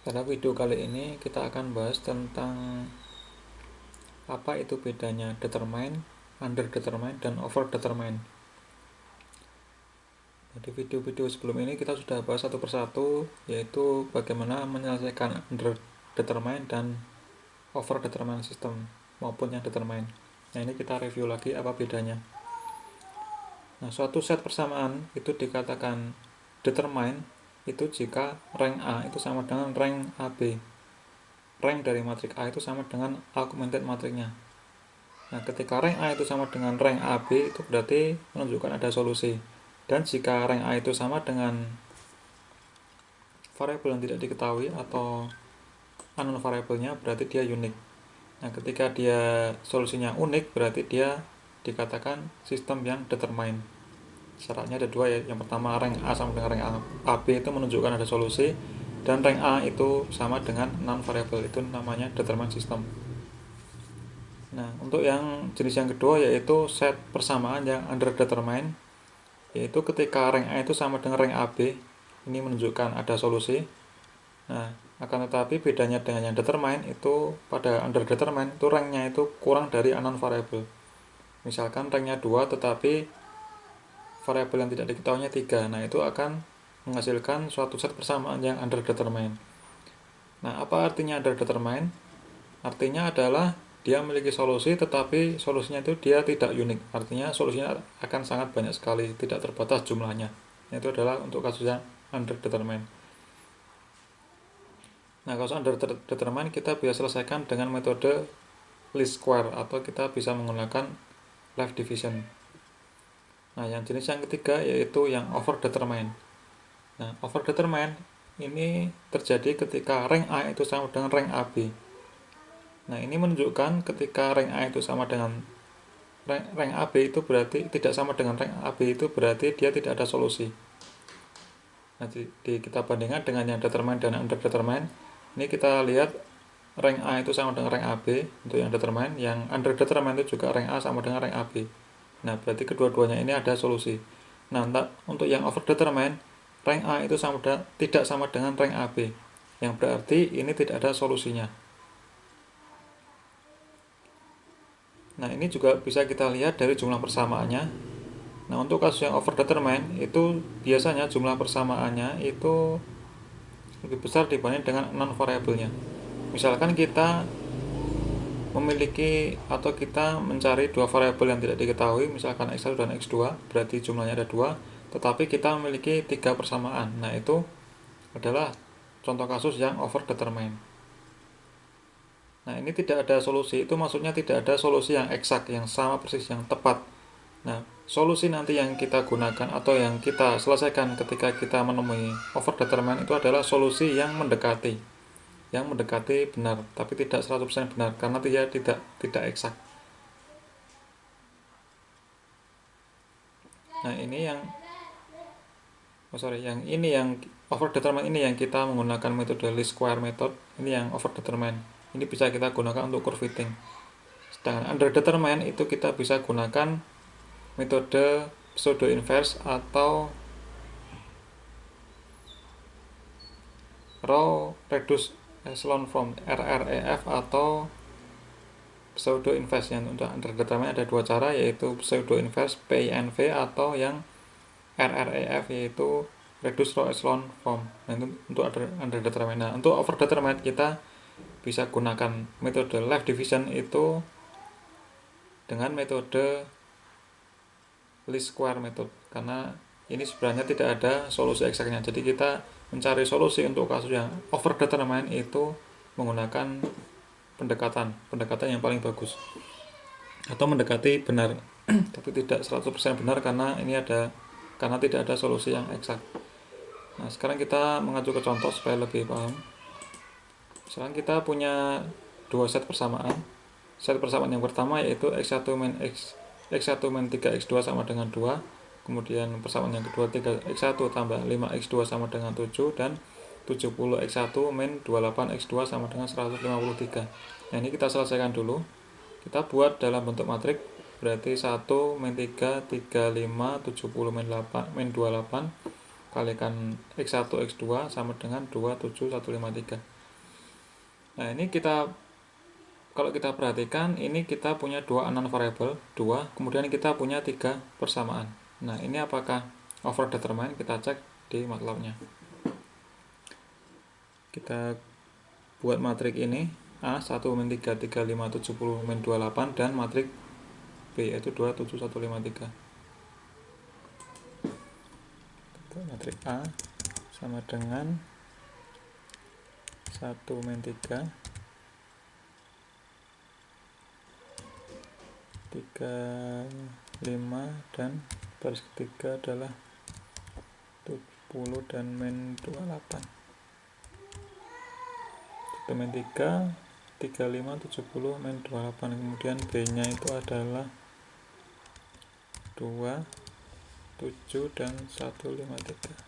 Pada video kali ini kita akan bahas tentang apa itu bedanya determine, underdetermine, dan overdetermine. Di video-video sebelum ini kita sudah bahas satu persatu, yaitu bagaimana menyelesaikan underdetermine dan overdetermine system maupun yang determine. Nah, ini kita review lagi apa bedanya. Nah, suatu set persamaan itu dikatakan determine itu jika rank A itu sama dengan rank AB. Rank dari matrik A itu sama dengan augmented matriknya. Nah, ketika rank A itu sama dengan rank AB, itu berarti menunjukkan ada solusi. Dan jika rank A itu sama dengan variabel yang tidak diketahui atau unknown variabelnya, berarti dia unik. Nah, ketika dia solusinya unik, berarti dia dikatakan sistem yang determine. Syaratnya ada dua ya. Yang pertama, rank A sama dengan rank AB itu menunjukkan ada solusi, dan rank A itu sama dengan non variable, itu namanya determine system. Nah, untuk yang jenis yang kedua yaitu set persamaan yang underdetermine, yaitu ketika rank A itu sama dengan rank AB, ini menunjukkan ada solusi. Nah, akan tetapi bedanya dengan yang determine itu pada underdetermine itu ranknya itu kurang dari unknown variable. Misalkan ranknya 2 tetapi variabel yang tidak diketahuinya 3. Nah, itu akan menghasilkan suatu set persamaan yang underdetermine. Nah, apa artinya underdetermine? Artinya adalah dia memiliki solusi tetapi solusinya itu dia tidak unik. Artinya solusinya akan sangat banyak sekali, tidak terbatas jumlahnya. Itu adalah untuk kasusnya underdetermine. Nah, kasus underdetermine kita bisa selesaikan dengan metode least square atau kita bisa menggunakan left division. Nah, yang jenis yang ketiga yaitu yang overdetermine. Nah, overdetermine ini terjadi ketika rank A itu sama dengan rank AB. Nah, ini menunjukkan ketika rank A itu sama dengan rank AB itu berarti tidak sama dengan rank AB itu berarti dia tidak ada solusi. Nah, kita bandingkan dengan yang determine dan underdetermine. Ini kita lihat rank A itu sama dengan rank AB untuk yang determine, yang underdetermine itu juga rank A sama dengan rank AB. Nah, berarti kedua-duanya ini ada solusi. Nah, untuk yang overdetermine, rank A itu tidak sama dengan rank AB, yang berarti ini tidak ada solusinya. Nah, ini juga bisa kita lihat dari jumlah persamaannya. Nah, untuk kasus yang overdetermine itu biasanya jumlah persamaannya itu lebih besar dibanding dengan non variabelnya. Misalkan kita memiliki atau kita mencari dua variabel yang tidak diketahui, misalkan x1 dan x2, berarti jumlahnya ada 2, tetapi kita memiliki 3 persamaan. Nah, itu adalah contoh kasus yang overdetermine. Nah, ini tidak ada solusi, itu maksudnya tidak ada solusi yang eksak, yang sama persis, yang tepat. Nah, solusi nanti yang kita gunakan atau yang kita selesaikan ketika kita menemui overdetermine itu adalah solusi yang mendekati benar, tapi tidak 100% benar karena dia tidak eksak. Nah, ini yang yang overdetermine ini yang kita menggunakan metode least square method. Ini yang overdetermine. Ini bisa kita gunakan untuk curve fitting. Sedangkan underdetermine itu kita bisa gunakan metode pseudo inverse atau row reduced echelon form RREF atau pseudo inverse. Yang untuk underdetermine ada dua cara, yaitu pseudo inverse PINV atau yang RREF yaitu reduced row echelon form. Nah, itu untuk underdetermine. Nah, untuk overdetermine kita bisa gunakan metode left division itu dengan metode least square method, karena ini sebenarnya tidak ada solusi eksaknya. Jadi kita mencari solusi untuk kasus yang overdetermine itu menggunakan pendekatan yang paling bagus atau mendekati benar tapi tidak 100% benar karena tidak ada solusi yang eksak. Nah, sekarang kita mengacu ke contoh supaya lebih paham. Sekarang kita punya dua set persamaan. Set persamaan yang pertama yaitu x1 min 3x2 sama dengan 2. Kemudian persamaan yang kedua 3x1 tambah 5x2 sama dengan 7 dan 70x1 min 28x2 sama dengan 153. Nah, ini kita selesaikan dulu. Kita buat dalam bentuk matrik, berarti 1 min 3 35 70 min 8 min 28 kalikan x1 x2 sama dengan 2 7 153. Nah, ini kalau kita perhatikan, ini kita punya dua unknown variable, dua, kemudian kita punya tiga persamaan. Nah, ini apakah overdetermined? Kita cek di MATLAB-nya. Kita buat matrik ini A 1 min 3 3 5 70 min 28 dan matrik B yaitu 2 7 1 5 3. Matrik A sama dengan 1 min 3 3 5 dan baris ketiga adalah 70 dan min 28. 1 min 3 35 70 min 28. Kemudian B nya itu adalah 2 7 dan 153.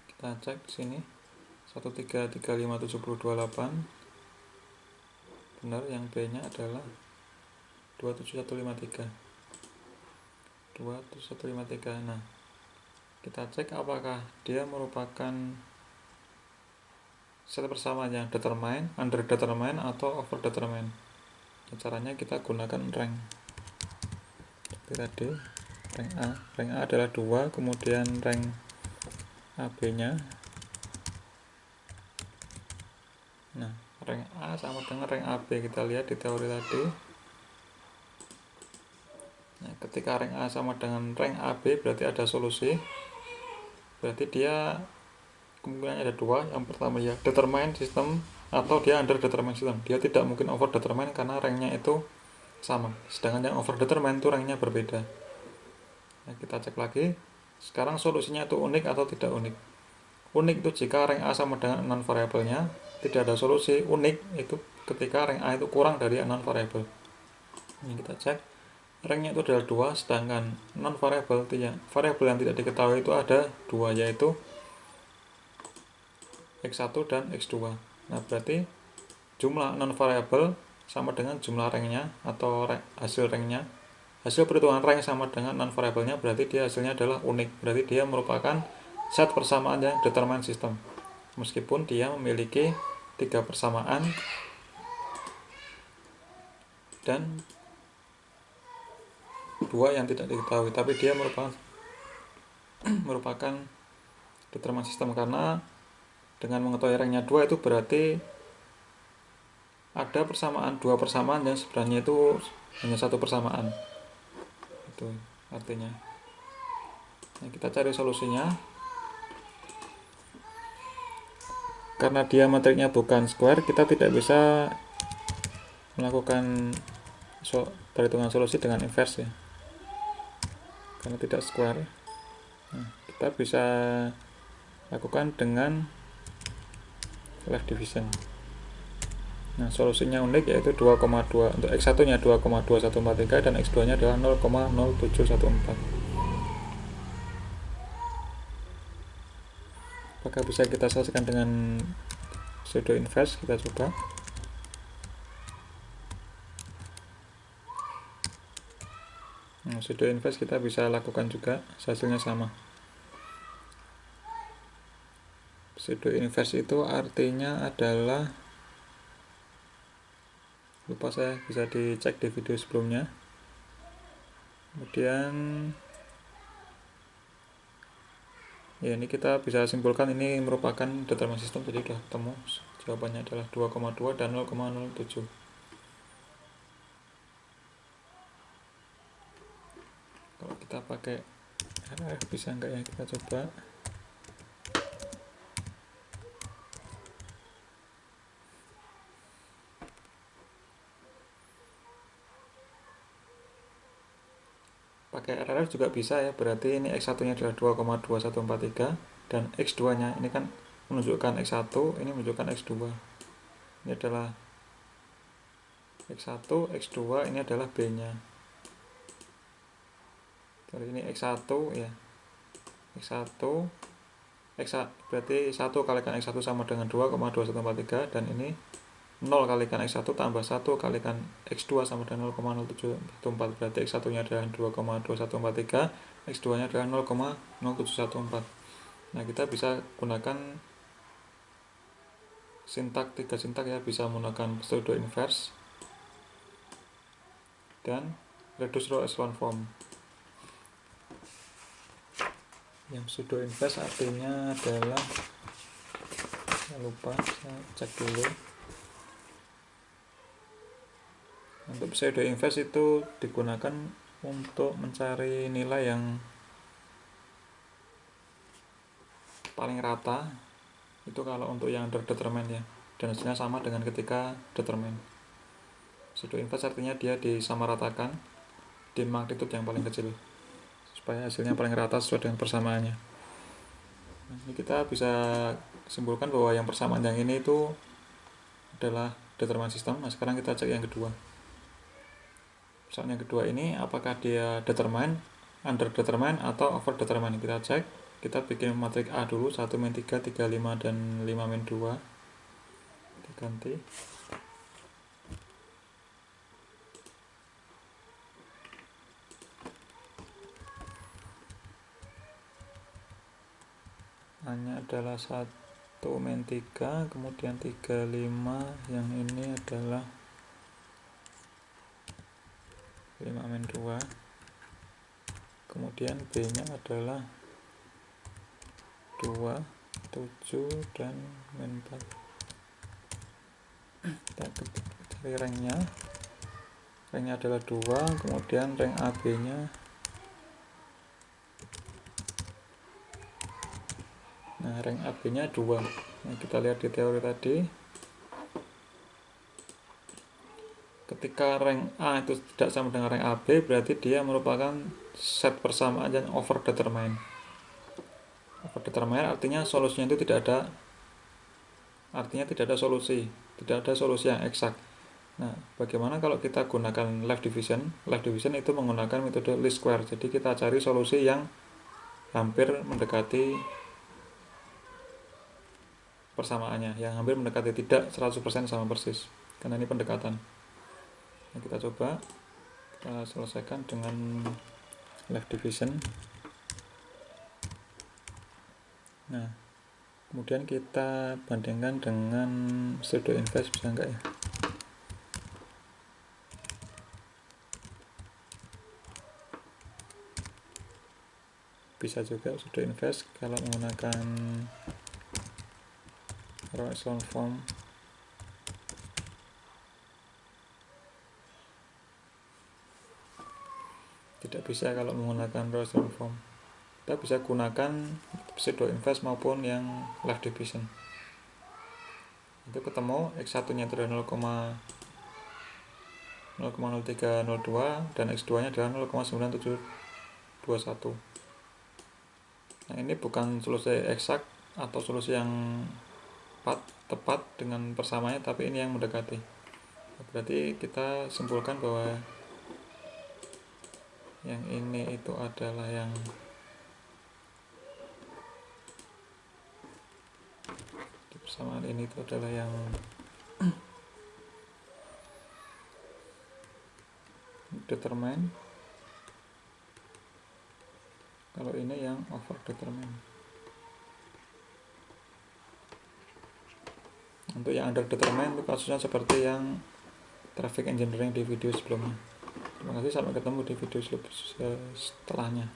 Kita cek sini 1335 70 28 benar, yang B nya adalah 27153. 27153. Nah, kita cek apakah dia merupakan set persamaan yang determined, underdetermined atau overdetermined. Caranya kita gunakan rank seperti tadi. Rank A adalah 2, kemudian rank AB nya, nah rank A sama dengan rank AB, kita lihat di teori tadi. Nah, ketika rank A sama dengan rank AB berarti ada solusi, berarti dia kemungkinan ada dua. Yang pertama ya determined system atau dia underdetermined system. Dia tidak mungkin overdetermined karena ranknya itu sama, sedangkan yang overdetermined itu ranknya berbeda. Nah, kita cek lagi sekarang solusinya itu unik atau tidak unik. Unik itu jika rank A sama dengan non variabelnya. Tidak ada solusi. Unik itu ketika rank A itu kurang dari non variabel. Ini kita cek ranknya itu adalah 2, sedangkan non variabel yang tidak diketahui itu ada 2, yaitu X1 dan X2. Nah, berarti jumlah non variabel sama dengan jumlah ranknya atau hasil ranknya. Hasil perhitungan rank sama dengan non variabelnya, berarti dia hasilnya adalah unik. Berarti dia merupakan set persamaan yang determined system. Meskipun dia memiliki 3 persamaan dan 2 yang tidak diketahui, tapi dia merupakan determined system karena dengan mengetahui ranknya 2 itu berarti ada dua persamaan yang sebenarnya itu hanya satu persamaan. Itu artinya. Nah, kita cari solusinya. Karena dia matriknya bukan square, kita tidak bisa melakukan perhitungan solusi dengan inverse ya, karena tidak square. Nah, kita bisa lakukan dengan left division. Nah, solusinya unik yaitu 2,2. Untuk X1 nya 2,2143 dan X2 nya adalah 0,0714. Apakah bisa kita selesaikan dengan pseudo inverse? Kita coba. Nah, pseudo inverse kita bisa lakukan juga, hasilnya sama. Pseudo inverse itu artinya adalah, lupa saya, bisa dicek di video sebelumnya. Kemudian ya, ini kita bisa simpulkan ini merupakan determined system. Jadi sudah ketemu jawabannya adalah 2,2 dan 0,07. Kalau kita pakai RF bisa enggak ya, kita coba. Pakai RRF juga bisa ya, berarti ini X1 nya adalah 2,2143 dan X2 nya ini kan menunjukkan X1, ini menunjukkan X2. Ini adalah X1, X2, ini adalah B nya. Jadi ini X1 ya, X1 berarti 1 kalikan X1 sama dengan 2,2143 dan ini 0 kalikan X1 tambah 1 kalikan X2 sama dengan 0,0714. Berarti X1 nya adalah 2,2143, X2 nya adalah 0,0714. Nah, kita bisa gunakan tiga sintak ya, bisa menggunakan pseudo inverse dan reduce row echelon form. Yang pseudo inverse artinya adalah, saya lupa, saya cek dulu. Untuk pseudo inverse itu digunakan untuk mencari nilai yang paling rata, itu kalau untuk yang underdetermined ya, dan hasilnya sama dengan ketika determined. Pseudo inverse artinya dia disamaratakan di magnitude yang paling kecil supaya hasilnya paling rata sesuai dengan persamaannya. Nah, ini kita bisa simpulkan bahwa yang persamaan yang ini itu adalah determinant system. Nah, sekarang kita cek yang kedua. Misalnya yang kedua ini apakah dia determined, underdetermined atau overdetermined. Kita cek, kita bikin matriks A dulu, 1 min 3, 3, 5 dan 5 min 2. Kita ganti. A-nya adalah 1 min 3, kemudian 3, 5, yang ini adalah 5 min 2, kemudian B nya adalah 2, 7, dan min 4. Kita cari ranknya adalah 2, kemudian rank AB nya, nah rank AB nya 2. Nah, kita lihat di teori tadi, ketika rank A itu tidak sama dengan rank AB, berarti dia merupakan set persamaan yang overdetermined. Overdetermined artinya solusinya itu tidak ada solusi, tidak ada solusi yang eksak. Nah, bagaimana kalau kita gunakan left division? Left division itu menggunakan metode least square. Jadi kita cari solusi yang hampir mendekati persamaannya, yang hampir mendekati, tidak 100% sama persis, karena ini pendekatan. Nah, kita coba kita selesaikan dengan left division. Nah, kemudian kita bandingkan dengan pseudo inverse, bisa enggak ya? Bisa juga pseudo inverse kalau menggunakan row echelon form. Tidak bisa kalau menggunakan row echelon form. Kita bisa gunakan pseudo inverse maupun yang left division. Itu ketemu x1 nya adalah 0,0302 dan x2 nya adalah 0,9721. Nah, ini bukan solusi eksak atau solusi yang tepat dengan persamaannya, tapi ini yang mendekati. Berarti kita simpulkan bahwa yang ini itu adalah yang di persamaan ini itu adalah yang determined, kalau ini yang overdetermined. Untuk yang underdetermined itu kasusnya seperti yang traffic engineering di video sebelumnya. Terima kasih, sampai ketemu di video setelahnya.